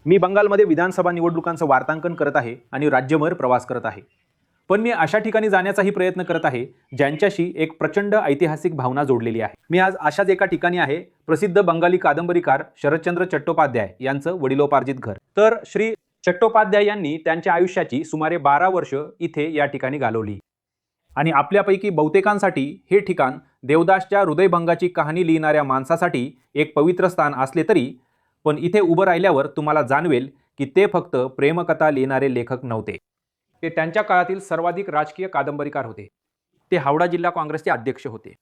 मी बंगालमध्ये विधानसभा निवडणुकांचं वार्तांकन करत आहे आणि राज्यभर प्रवास करत आहे. पण मी अशा ठिकाणी जाण्याचाही प्रयत्न करत आहे ज्यांच्याशी एक प्रचंड ऐतिहासिक भावना जोडलेली आहे. मी आज अशाच एका ठिकाणी आहे, प्रसिद्ध बंगाली कादंबरीकार शरदचंद्र चट्टोपाध्याय यांचं वडिलोपार्जित घर. तर श्री चट्टोपाध्याय यांनी त्यांच्या आयुष्याची सुमारे 12 वर्ष इथे या ठिकाणी घालवली आणि आपल्यापैकी बहुतेकांसाठी हे ठिकाण देवदासच्या हृदयभंगाची कहाणी लिहिणाऱ्या माणसासाठी एक पवित्र स्थान असले तरी पण इथे उभं राहिल्यावर तुम्हाला जाणवेल की ते फक्त प्रेमकथा लिहिणारे लेखक नव्हते. ते त्यांच्या काळातील सर्वाधिक राजकीय कादंबरीकार होते. ते हावडा जिल्हा काँग्रेसचे अध्यक्ष होते.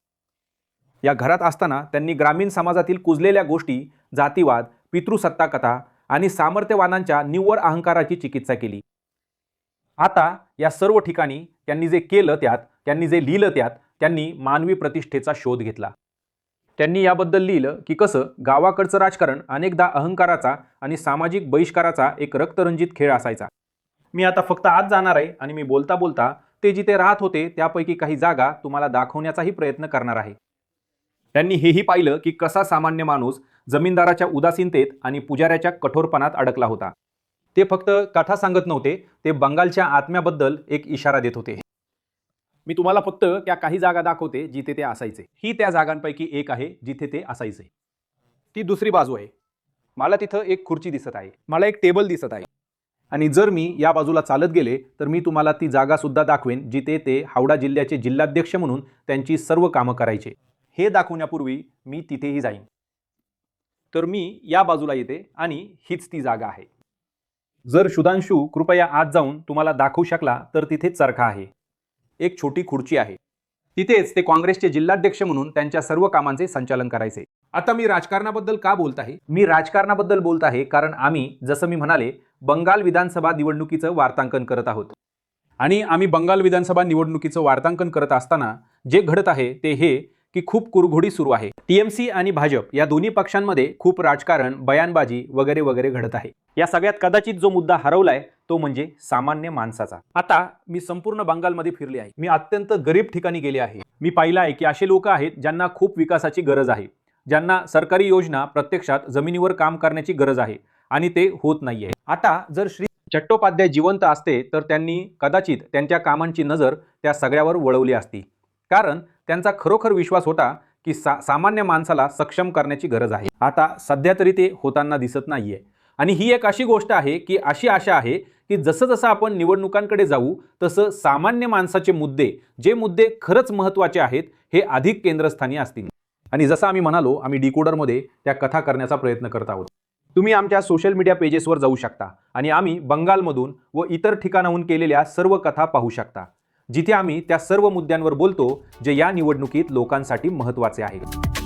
या घरात असताना त्यांनी ग्रामीण समाजातील कुजलेल्या गोष्टी, जातीवाद, पितृसत्ता कथा आणि सामर्थ्यवानांच्या निव्वळ अहंकाराची चिकित्सा केली. आता या सर्व ठिकाणी त्यांनी जे केलं त्यात, त्यांनी जे लिहिलं त्यात, त्यांनी मानवी प्रतिष्ठेचा शोध घेतला. त्यांनी याबद्दल लिहिलं की कसं गावाकडचं राजकारण अनेकदा अहंकाराचा आणि सामाजिक बहिष्काराचा एक रक्तरंजित खेळ असायचा. मी आता फक्त आत जाणार आहे आणि मी बोलता बोलता ते जिथे राहत होते त्यापैकी काही जागा तुम्हाला दाखवण्याचाही प्रयत्न करणार आहे. त्यांनी हेही पाहिलं की कसा सामान्य माणूस जमीनदाराच्या उदासीनतेत आणि पुजाऱ्याच्या कठोरपणात अडकला होता. ते फक्त कथा सांगत नव्हते, ते बंगालच्या आत्म्याबद्दल एक इशारा देत होते. मी तुम्हाला फक्त त्या काही जागा दाखवते जिथे ते असायचे. ही त्या जागांपैकी एक आहे जिथे ते असायचे. ती दुसरी बाजू आहे. मला तिथं एक खुर्ची दिसत आहे, मला एक टेबल दिसत आहे आणि जर मी या बाजूला चालत गेले तर मी तुम्हाला ती जागा सुद्धा दाखवेन जिथे ते हावडा जिल्ह्याचे जिल्हाध्यक्ष म्हणून त्यांची सर्व कामं करायचे. हे दाखवण्यापूर्वी मी तिथेही जाईन. तर मी या बाजूला येते आणि हीच ती जागा आहे. जर सुधांशू कृपया आत जाऊन तुम्हाला दाखवू शकला तर तिथे चरखा आहे, एक छोटी खुर्ची आहे. तिथेच ते काँग्रेसचे जिल्हाध्यक्ष म्हणून त्यांच्या सर्व कामांचे संचालन करायचे. आता मी राजकारणाबद्दल का बोलत आहे? मी राजकारणाबद्दल बोलत आहे कारण आम्ही, जसं मी म्हणाले, बंगाल विधानसभा निवडणुकीचं वार्तांकन करत आहोत. आणि आम्ही बंगाल विधानसभा निवडणुकीचं वार्तांकन करत असताना जे घडत आहे ते हे की खूप कुरघोडी सुरू आहे. टीएमसी आणि भाजप या दोन्ही पक्षांमध्ये खूप राजकारण, बयानबाजी वगैरे वगैरे घडत आहे. या सगळ्यात कदाचित जो मुद्दा हरवलाय तो म्हणजे सामान्य माणसाचा. आता मी संपूर्ण बंगालमध्ये फिरले आहे. मी अत्यंत गरीब ठिकाणी गेले आहे. मी पाहिलं आहे की असे लोक आहेत ज्यांना खूप विकासाची गरज आहे, ज्यांना सरकारी योजना प्रत्यक्षात जमिनीवर काम करण्याची गरज आहे आणि ते होत नाहीये. आता जर श्री चट्टोपाध्याय जिवंत असते तर त्यांनी कदाचित त्यांच्या कामांची नजर त्या सगळ्यावर वळवली असती, कारण त्यांचा खरोखर विश्वास होता की सामान्य माणसाला सक्षम करण्याची गरज आहे. आता सध्या तरी ते होताना दिसत नाहीये आणि ही एक अशी गोष्ट आहे की अशी आशा आहे की जसं जसं आपण निवडणुकांकडे जाऊ तसं सामान्य माणसाचे मुद्दे, जे मुद्दे खरंच महत्त्वाचे आहेत, हे अधिक केंद्रस्थानी असतील. आणि जसं आम्ही म्हणालो, आम्ही डिकोडरमध्ये त्या कथा करण्याचा प्रयत्न करत आहोत. तुम्ही आमच्या सोशल मीडिया पेजेसवर जाऊ शकता आणि आम्ही बंगालमधून व इतर ठिकाणाहून केलेल्या सर्व कथा पाहू शकता, जिथे आम्ही त्या सर्व मुद्द्यांवर बोलतो जे या निवडणुकीत लोकांसाठी महत्त्वाचे आहेत.